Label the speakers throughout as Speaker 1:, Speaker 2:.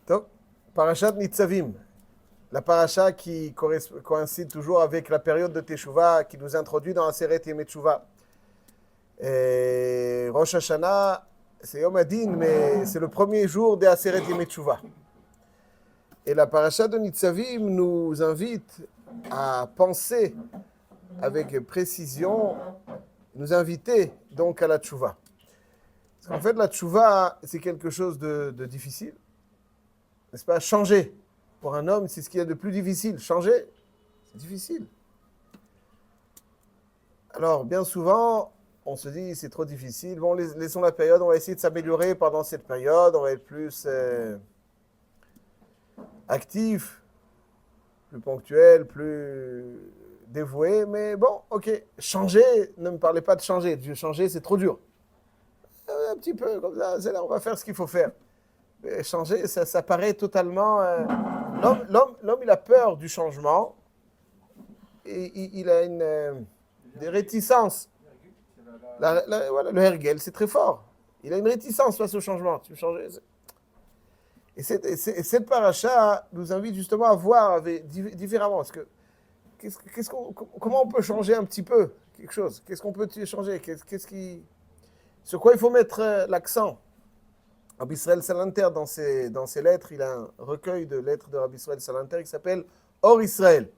Speaker 1: Donc, Parashat Nitzavim, la paracha qui coïncide toujours avec la période de Teshuvah, qui nous introduit dans la Aseret Yemei Teshuvah. Et Rosh Hashanah, c'est Yom Hadin, mais c'est le premier jour des Aseret Yemei Teshuvah. Et la paracha de Nitzavim nous invite à penser avec précision, nous inviter donc à la Teshuvah. Parce qu'en fait, la Teshuvah, c'est quelque chose de difficile. N'est-ce pas? Changer. Pour un homme, c'est ce qu'il y a de plus difficile. Changer, c'est difficile. Alors, bien souvent, on se dit, c'est trop difficile. Bon, laissons la période, on va essayer de s'améliorer pendant cette période. On va être plus actif, plus ponctuel, plus dévoué. Mais bon, ok, changer, ne me parlez pas de changer. Dieu, changer, c'est trop dur. Un petit peu, comme ça, c'est là, on va faire ce qu'il faut faire. Mais changer, ça paraît totalement... L'homme, il a peur du changement et il a des réticences. Voilà, le hergel, c'est très fort. Il a une réticence face au changement. Tu veux changer? Et cette paracha nous invite justement à voir différemment. Comment on peut changer un petit peu quelque chose? Qu'est-ce qu'on peut changer? Sur quoi il faut mettre l'accent? Rabbi Israël Salanter, dans ses lettres, il a un recueil de lettres de Rabbi Israël Salanter qui s'appelle Or Israël.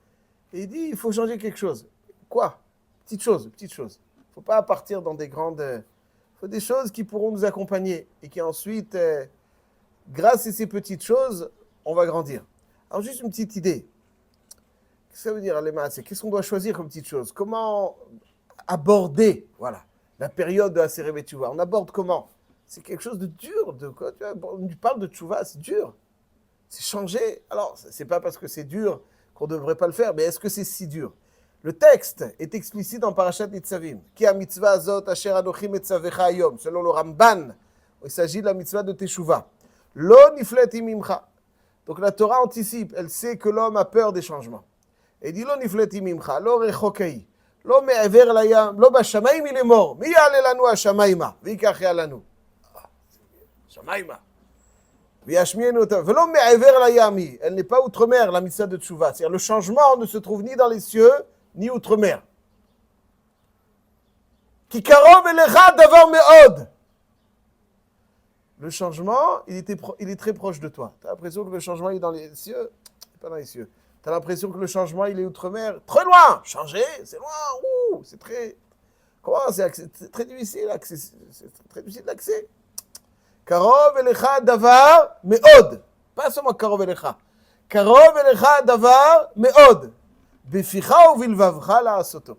Speaker 1: Et il dit, il faut changer quelque chose. Quoi? Petite chose. Il ne faut pas partir dans des grandes... Il faut des choses qui pourront nous accompagner et qui ensuite, grâce à ces petites choses, on va grandir. Alors juste une petite idée. Qu'est-ce que ça veut dire, Alema? Qu'est-ce qu'on doit choisir comme petite chose? Comment aborder, voilà, la période de la Aseret Teshuvah? On aborde comment? C'est quelque chose de dur. On parle de tchouva, c'est dur. C'est changer. Alors, c'est pas parce que c'est dur qu'on ne devrait pas le faire, mais est-ce que c'est si dur? Le texte est explicite dans Parashat Nitzavim. Ki ha mitzvah azot asher anochi metzavecha hayom. Selon le Ramban, il s'agit de la mitzvah de Teshuvah. Lo nifleti mimcha. Donc la Torah anticipe, elle sait que l'homme a peur des changements. Et dit lo nifleti mimcha, lo rechokai, lo me'aver layam, lo bashamayim il est mort. Mi ya'ale lanu hashamayima, v'yikach ya'lanu. Shamaïma. Elle n'est pas outre-mer, la mitzvah de Teshuvah. C'est-à-dire le changement ne se trouve ni dans les cieux, ni outre-mer. Ki karov elecha davar me'od. Le changement, il est très proche de toi. Tu as l'impression que le changement il est dans les cieux, c'est pas dans les cieux. Tu as l'impression que le changement il est outre-mer, très loin. Changer, c'est loin. C'est très... Comment? C'est très difficile d'accès. C'est très difficile d'accès. Karov elecha davar me'od. Pas seulement karov elecha. Karov elecha davar me'od. Beficha uvilvavcha la'asoto.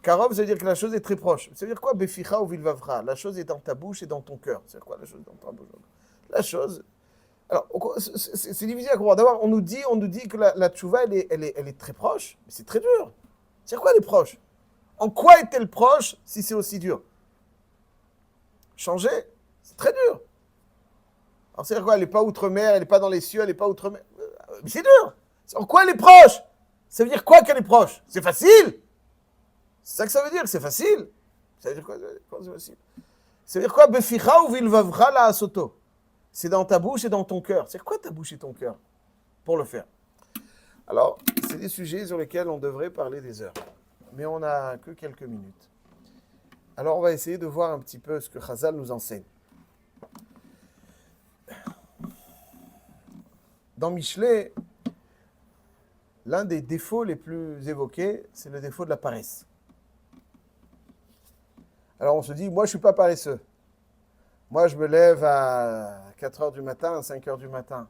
Speaker 1: Karov, ça veut dire que la chose est très proche. Ça veut dire quoi, beficha uvilvavcha? La chose est dans ta bouche et dans ton cœur. C'est quoi la chose dans ta bouche? La chose... Alors, c'est difficile à comprendre. D'abord, on nous dit que la tchouva, elle est très proche, mais c'est très dur. C'est quoi, elle est proche? En quoi est-elle proche si c'est aussi dur? Changer, c'est très dur. Alors, c'est-à-dire quoi? Elle n'est pas outre-mer, elle n'est pas dans les cieux, elle n'est pas outre-mer. Mais c'est dur. En quoi elle est proche? Ça veut dire quoi qu'elle est proche? C'est facile. C'est ça que ça veut dire, c'est facile. Ça veut dire quoi? C'est facile. Ça veut dire quoi? Beficha ou vilvavra la asoto. C'est dans ta bouche et dans ton cœur. C'est quoi ta bouche et ton cœur pour le faire? Alors, c'est des sujets sur lesquels on devrait parler des heures. Mais on n'a que quelques minutes. Alors, on va essayer de voir un petit peu ce que Chazal nous enseigne. Dans Michelet, l'un des défauts les plus évoqués, c'est le défaut de la paresse. Alors, on se dit, moi, je ne suis pas paresseux. Moi, je me lève à 4 heures du matin, à 5 heures du matin.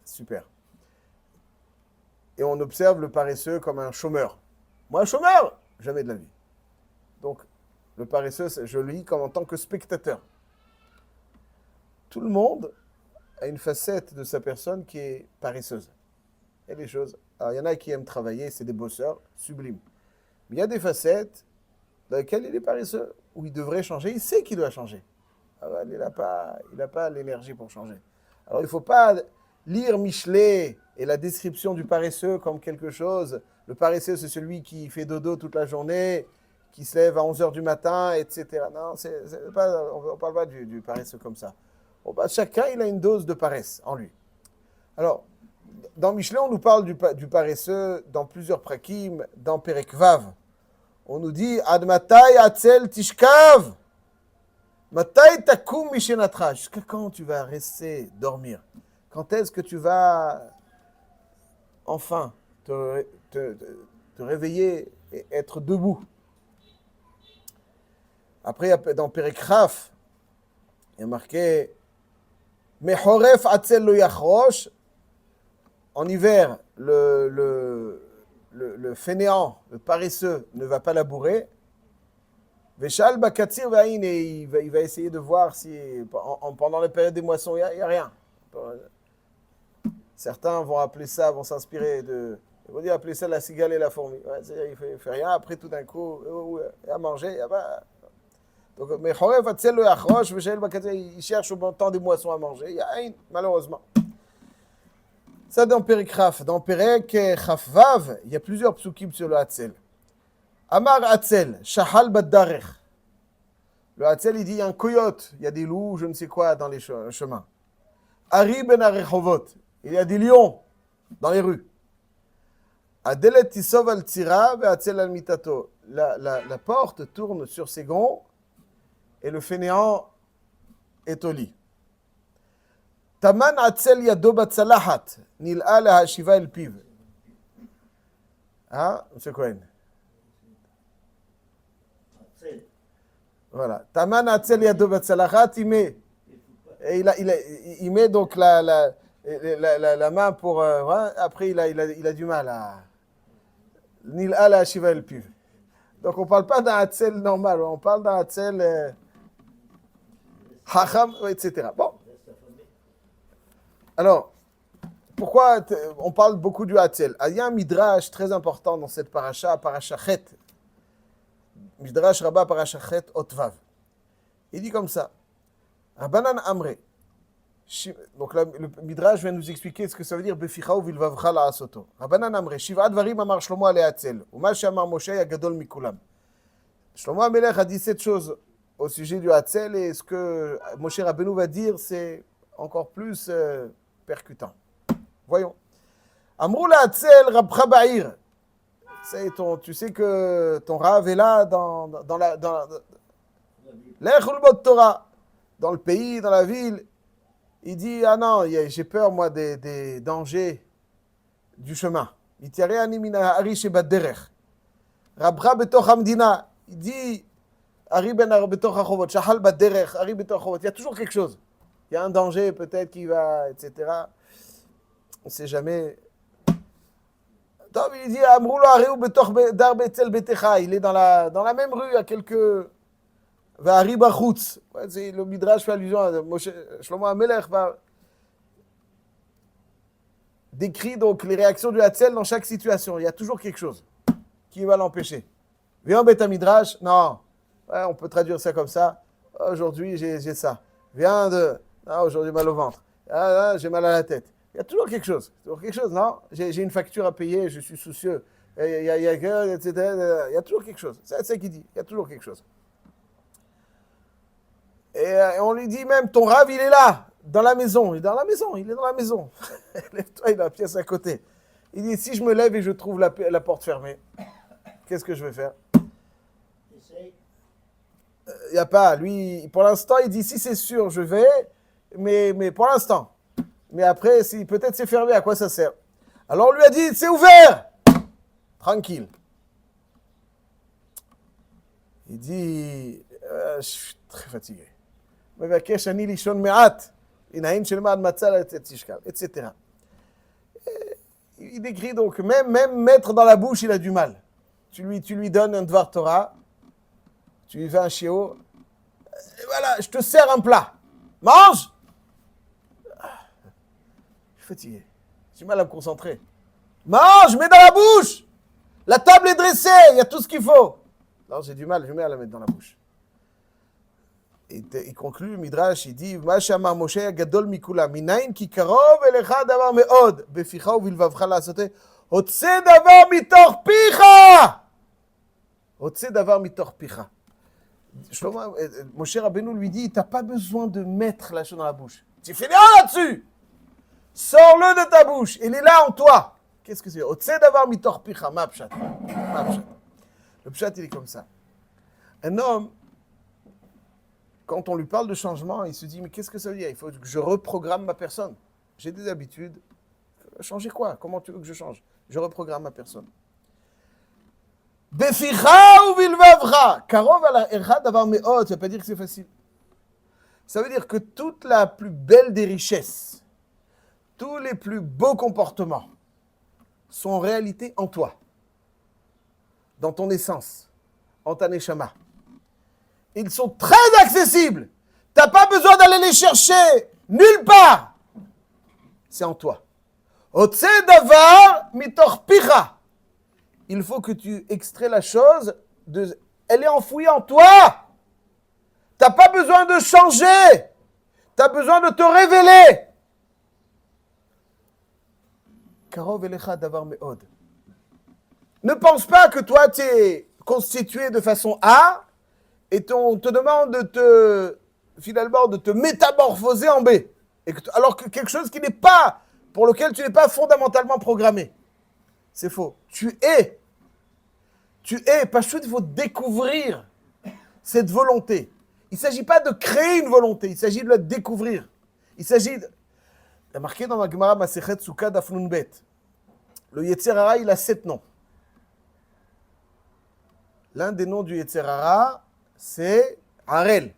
Speaker 1: Super. Et on observe le paresseux comme un chômeur. Moi, un chômeur? Jamais de la vie. Donc, le paresseux, je le lis comme en tant que spectateur. Tout le monde a une facette de sa personne qui est paresseuse. Il y a des choses. Alors, il y en a qui aiment travailler, c'est des bosseurs, sublimes. Mais il y a des facettes dans lesquelles il est paresseux, où il devrait changer, il sait qu'il doit changer. Alors, il n'a pas l'énergie pour changer. Alors, il ne faut pas lire Michelet et la description du paresseux comme quelque chose. Le paresseux, c'est celui qui fait dodo toute la journée, qui se lève à 11h du matin, etc. Non, on ne parle pas du paresseux comme ça. Chacun, il a une dose de paresse en lui. Alors, dans Michelet, on nous parle du paresseux dans plusieurs prakim, dans Perek Vav. On nous dit Ad matai atzel tishkav. Matai takum mishenatra. Jusqu'à quand tu vas rester dormir? Quand est-ce que tu vas enfin te réveiller et être debout? Après, dans Perek Raf, il y a marqué Mechoref atzel lo yachrosh. En hiver, le fainéant, le paresseux, ne va pas labourer. Veshal bakatsir vaïn, et il va essayer de voir si pendant la période des moissons, il n'y a rien. Certains vont appeler ça, vont s'inspirer de. Ils vont dire appeler ça la cigale et la fourmi. Ouais, il ne fait rien. Après, tout d'un coup, il y a mangé. Il y a pas. Donc, mais il cherche au bon temps des moissons à manger. Il y a rien, malheureusement. Ça dans Perek Raf. Dans Perek Chaf Vav, il y a plusieurs psukim sur le Hatzel. Amar Hatzel, Shahal Baddarech. Le Hatzel, il dit il y a un coyote, il y a des loups, je ne sais quoi, dans les chemins. Ari ben Arechovot, il y a des lions dans les rues. Adelet Tisov al Tzira ve Hatzel al Mitato. La porte tourne sur ses gonds et le fainéant est au lit. Taman Hatzel yado batzalahat, nil'a la hashiva el piv. Hein, M. Cohen? Voilà. Taman Hatzel yado batzalahat, il met. Et il met donc la main pour. Après, il a du mal à. Nil'a la hashiva el piv. Donc, on ne parle pas d'un Hatzel normal, on parle d'un Hatzel. Hacham, etc. Bon. Alors, pourquoi on parle beaucoup du Hatzel? Il y a un midrash très important dans cette paracha, paracha Chet. Midrash Rabbah, paracha Chet, Otvav. Il dit comme ça. Rabbanan Amre. Donc là, le midrash vient nous expliquer ce que ça veut dire Beficha ou Vilvavcha la Asoto. Rabbanan Amre. Shiva Dvarim amar Shlomo ale Hatzel. Uma shamar Moshe yagadol mikulam. Shlomo Amelech a dit cette chose au sujet du Hatzel et ce que Moshe Rabbeinu va dire, c'est encore plus percutant. Voyons. Amrou la Hatzel Rabcha Ba'ir. Tu sais que ton Rav est là dans l'Echul Bot Torah, dans le pays, dans la ville. Il dit, ah non, j'ai peur, moi, des dangers du chemin. Il dit, Rabcha Betoch Hamdina. Il dit, Ari ben Betoch Achovot, Shahal Baderech, Ari Betoch Achovot. Il y a toujours quelque chose. Il y a un danger, peut-être, qui va, etc. On ne sait jamais. Il dit, Amroulo Ariou Betoch Dar Betzel Betecha. Il est dans la même rue, à quelques. Va'ari Bachutz. Le Midrash fait allusion à Shlomo Amelech va décrit donc les réactions du Hatzel dans chaque situation. Il y a toujours quelque chose qui va l'empêcher. Viens en Beth Midrash, non. Ouais, on peut traduire ça comme ça. Aujourd'hui, j'ai ça. Viens de. Non, aujourd'hui, mal au ventre. Ah, j'ai mal à la tête. Il y a toujours quelque chose. Toujours quelque chose, non? J'ai une facture à payer, je suis soucieux. Il y a etc. Il y a toujours quelque chose. C'est ça qu'il dit. Il y a toujours quelque chose. Et on lui dit même, ton Rav, il est là, dans la maison. Il est dans la maison, il est dans la maison. Lève-toi, il a la pièce à côté. Il dit, si je me lève et je trouve la porte fermée, qu'est-ce que je vais faire? Il n'y a pas. Lui, pour l'instant, il dit, si c'est sûr, je vais, mais pour l'instant. Mais après, si peut-être c'est fermé, à quoi ça sert? Alors on lui a dit, c'est ouvert. Tranquille. Il dit, je suis très fatigué. Etc. Il décrit donc, même mettre dans la bouche, il a du mal. Tu lui donnes un Dvar Torah, tu lui fais un chiot, et voilà, je te sers un plat. Mange! Je suis fatigué. J'ai du mal à me concentrer. Mange, mets dans la bouche! La table est dressée, il y a tout ce qu'il faut. Non, j'ai du mal à la mettre dans la bouche. Et il conclut, Midrash, il dit, Ma shamar Moshe gadol mikula, minayin ki karov elecha davar meod, beficha uvilvavcha la'asoteh, hotse davar mitoch picha! Otse davar mitor picha. Moshe Rabbeinu lui dit, t'as pas besoin de mettre la chose dans la bouche. Tu fais rien là-dessus. Sors-le de ta bouche. Il est là en toi. Qu'est-ce que c'est? Otse davar mitor picha. Ma pshat. Le pshat, il est comme ça. Un homme, quand on lui parle de changement, il se dit, mais qu'est-ce que ça veut dire? Il faut que je reprogramme ma personne. J'ai des habitudes. Changer quoi? Comment tu veux que je change? Je reprogramme ma personne. Beficha ou bilvavra. Karov ala erha davar me'od. Ça veut pas dire que c'est facile. Ça veut dire que toute la plus belle des richesses, tous les plus beaux comportements sont en réalité en toi, dans ton essence, en ta neshama. Ils sont très accessibles. Tu n'as pas besoin d'aller les chercher nulle part. C'est en toi. Otse davar mitor picha. Il faut que tu extrais la chose, elle est enfouie en toi. Tu n'as pas besoin de changer. Tu as besoin de te révéler. Karov elecha davar me'od. Ne pense pas que toi, tu es constitué de façon A et on te demande finalement de te métamorphoser en B. Alors que quelque chose qui n'est pas, pour lequel tu n'es pas fondamentalement programmé. C'est faux. Tu es. Parce qu'il faut découvrir cette volonté. Il ne s'agit pas de créer une volonté, il s'agit de la découvrir. Il s'agit de... Il y a marqué dans la Gemara Masechet Sukkah Daf Nun Bet. Le Yetzer Hara, il a 7 noms. L'un des noms du Yetzer Hara, c'est Harel.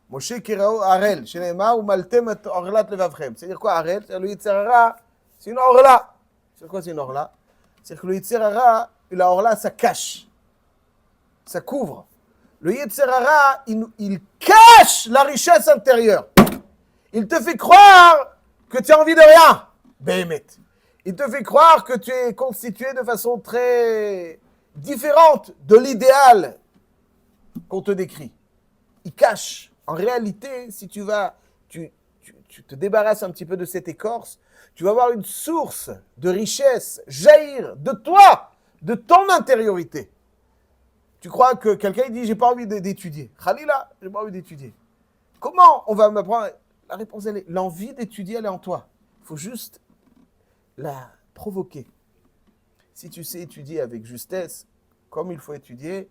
Speaker 1: Moshe Kirao Harel. Shenema ou Maltem et Orlat Levavchem. C'est-à-dire quoi Harel? C'est le Yetzer Hara, c'est une orla. C'est quoi c'est une orla? C'est-à-dire que le Yetzer Hara, la orla, ça cache. Ça couvre. Le Yetzer Hara, il cache la richesse intérieure. Il te fait croire que tu as envie de rien. Béhémet. Il te fait croire que tu es constitué de façon très différente de l'idéal qu'on te décrit. Il cache. En réalité, si tu te débarrasses un petit peu de cette écorce, tu vas avoir une source de richesse jaillir de toi, de ton intériorité. Tu crois que quelqu'un dit « j'ai pas envie d'étudier ». Khalila, j'ai pas envie d'étudier. Comment on va m'apprendre? La réponse, elle est l'envie d'étudier, elle est en toi. Il faut juste la provoquer. Si tu sais étudier avec justesse, comme il faut étudier,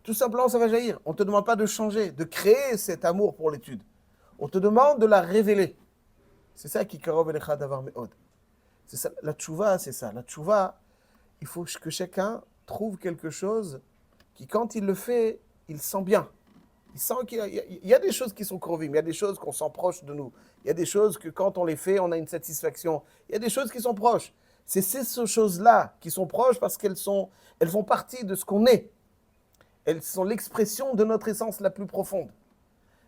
Speaker 1: tout simplement, ça va jaillir. On ne te demande pas de changer, de créer cet amour pour l'étude. On te demande de la révéler. C'est ça qui karov elecha davar me'od. C'est ça, la tchouva, c'est ça. La tchouva, il faut que chacun trouve quelque chose qui, quand il le fait, il sent bien. Il sent qu'il y a des choses qui sont crovim, il y a des choses qu'on sent proches de nous. Il y a des choses que quand on les fait, on a une satisfaction. Il y a des choses qui sont proches. C'est ces choses-là qui sont proches parce elles font partie de ce qu'on est. Elles sont l'expression de notre essence la plus profonde.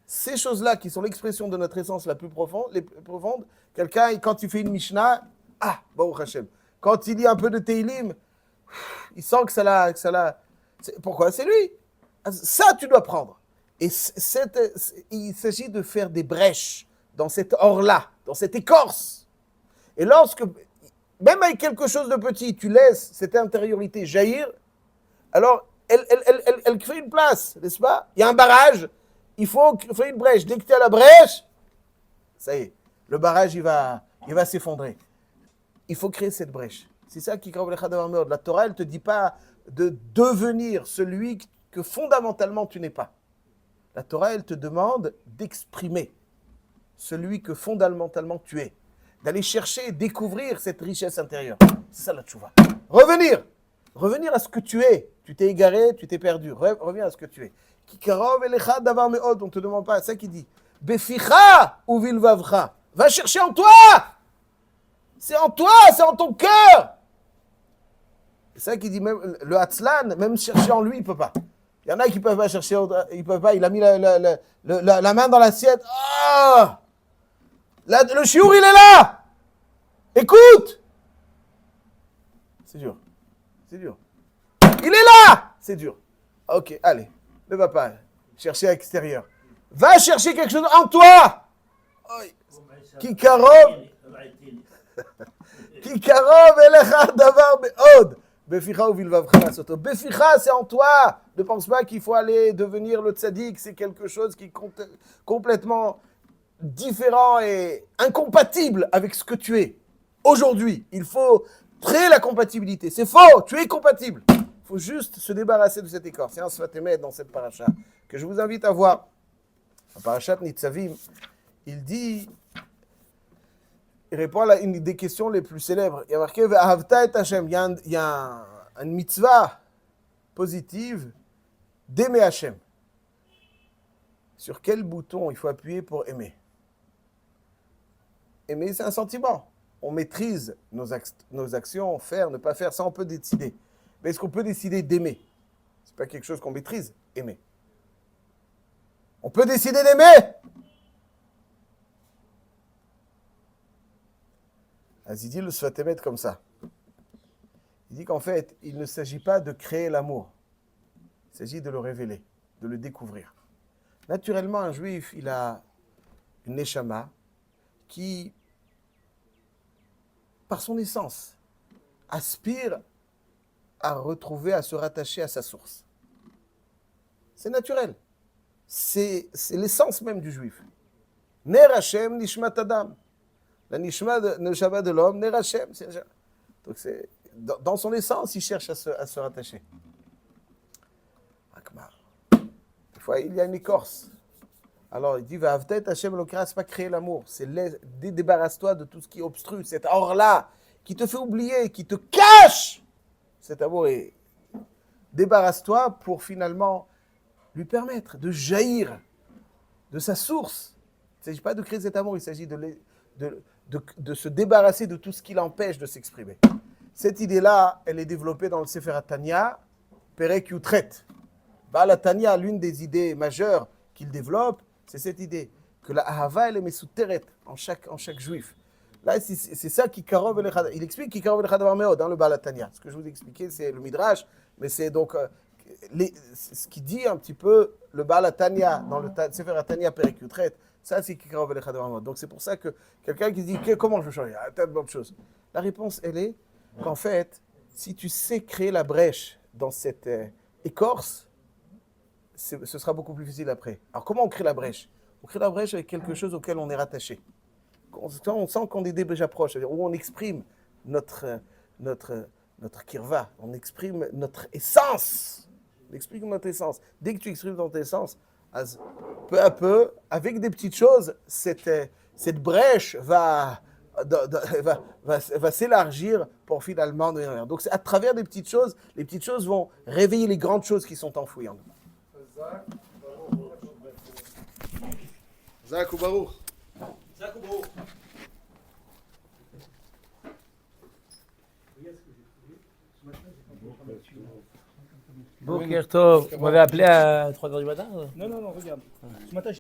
Speaker 1: Ces choses-là qui sont l'expression de notre essence la plus profonde, quelqu'un, quand tu fais une Mishnah, Baruch Hashem. Quand il lit un peu de Teilim, il sent que ça l'a. Pourquoi? C'est lui. Ça, tu dois prendre. Et il s'agit de faire des brèches dans cette or-là, dans cette écorce. Et lorsque, même avec quelque chose de petit, tu laisses cette intériorité jaillir, alors elle crée une place, n'est-ce pas? Il y a un barrage, il faut faire une brèche. Dès que tu es à la brèche, ça y est, le barrage, il va s'effondrer. Il faut créer cette brèche. C'est ça qui crée la Torah, elle ne te dit pas de devenir celui que fondamentalement tu n'es pas. La Torah, elle te demande d'exprimer celui que fondamentalement tu es. D'aller chercher et découvrir cette richesse intérieure. C'est ça la tchouva. Revenir à ce que tu es. Tu t'es égaré, tu t'es perdu. Reviens à ce que tu es. Kikarov elecha davar me'od, on ne te demande pas. C'est ça qui dit. Beficha ou vilvavcha. Va chercher en toi. C'est en toi, c'est en ton cœur. C'est ça qui dit, même le Hatzlan, même chercher en lui, il ne peut pas. Il y en a qui ne peuvent pas chercher, il ne peut pas, il a mis la main dans l'assiette. Ah, le chiour, il est là. Écoute. C'est dur. C'est dur. Il est là. C'est dur. Ok, allez, ne va pas chercher à l'extérieur. Va chercher quelque chose en toi. Kikarov elecha davar me'od. Beficha ou vilvavcha lasoto. Beficha, c'est en toi. Ne pense pas qu'il faut aller devenir le tzaddik. C'est quelque chose qui est complètement différent et incompatible avec ce que tu es. Aujourd'hui, il faut créer la compatibilité. C'est faux, tu es compatible. Il faut juste se débarrasser de cette écorce. C'est un svatémet dans cette paracha que je vous invite à voir. La parachat Nitzavim, il dit, il répond à une des questions les plus célèbres. Il y a marqué Ve'ahavta et Hashem. Il y a une mitzvah positive d'aimer Hashem. Sur quel bouton il faut appuyer pour aimer? Aimer, c'est un sentiment. On maîtrise nos actions, faire, ne pas faire, ça on peut décider. Mais est-ce qu'on peut décider d'aimer? Ce n'est pas quelque chose qu'on maîtrise, aimer. On peut décider d'aimer. Il dit le Sfatemet comme ça. Il dit qu'en fait, il ne s'agit pas de créer l'amour. Il s'agit de le révéler, de le découvrir. Naturellement, un juif, il a une neshama qui, par son essence, aspire à retrouver, à se rattacher à sa source. C'est naturel. C'est l'essence même du juif. Ner Hashem nishmat adam. La neshama de l'homme, Ner Hashem. Donc c'est, dans son essence, il cherche à se rattacher. Akmar. Des fois, il y a une écorce. Alors, il dit, Va'avtet Hashem Elokera, c'est pas créer l'amour. C'est débarrasse-toi de tout ce qui obstrue, cet or-là, qui te fait oublier, qui te cache cet amour. Et débarrasse-toi pour finalement lui permettre de jaillir de sa source. Il ne s'agit pas de créer cet amour, il s'agit de se débarrasser de tout ce qui l'empêche de s'exprimer. Cette idée-là, elle est développée dans le Sefer Tanya, Perek Yutret. Baal Tanya, l'une des idées majeures qu'il développe, c'est cette idée que la ahava, elle est mesuteret en chaque juif. Là, c'est ça qui karov el echad. Il explique qui karov el echad meod dans le Baal Tanya. Ce que je vous ai expliqué, c'est le Midrash, mais c'est donc ce qui dit un petit peu le Baal Tanya dans le Sefer Tanya Perek Yutret. Ça, c'est qui karov el echad meod. Donc c'est pour ça que quelqu'un qui dit comment je vais changer, il y a tellement de choses. La réponse, elle est qu'en fait, si tu sais créer la brèche dans cette écorce, ce sera beaucoup plus facile après. Alors, comment on crée la brèche? On crée la brèche avec quelque chose auquel on est rattaché. On sent qu'on est déjà proche, c'est-à-dire où on exprime notre kirva, on exprime notre essence. On exprime notre essence. Dès que tu exprimes notre essence, peu à peu, avec des petites choses, cette brèche va s'élargir pour finalement devenir. Donc, c'est à travers des petites choses, les petites choses vont réveiller les grandes choses qui sont enfouies en nous. Zak ou Baruch. Zak ou Baruch.
Speaker 2: Boker Tov. Vous m'avez appelé à 3h du matin?
Speaker 3: Non, regarde. Ce matin,